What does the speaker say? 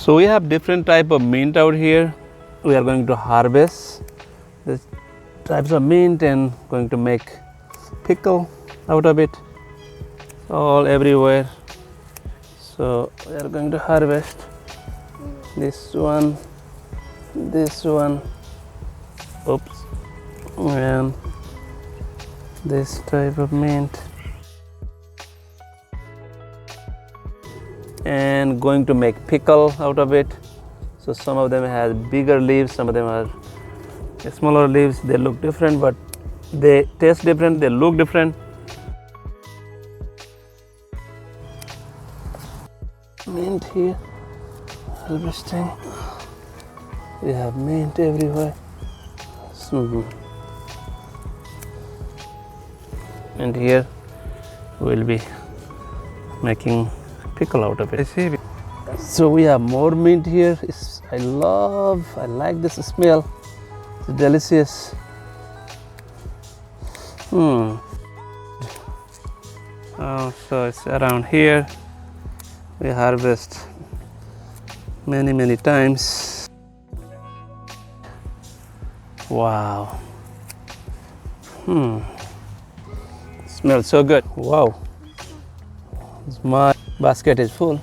So we have different type of mint out here. We are going to harvest these types of mint and going to make pickle out of it, all everywhere. So we are going to harvest this one, oops, and this type of mint, and going to make pickle out of it. So some of them has bigger leaves, some of them are smaller leaves. They look different, but they taste different, they look different. Mint here, harvesting. We have mint everywhere. And here we'll be making pickle out of it. So we have more mint here. I like this smell. It's delicious. Oh, so it's around here. We harvest many times. Wow. Smells so good. Wow. My basket is full.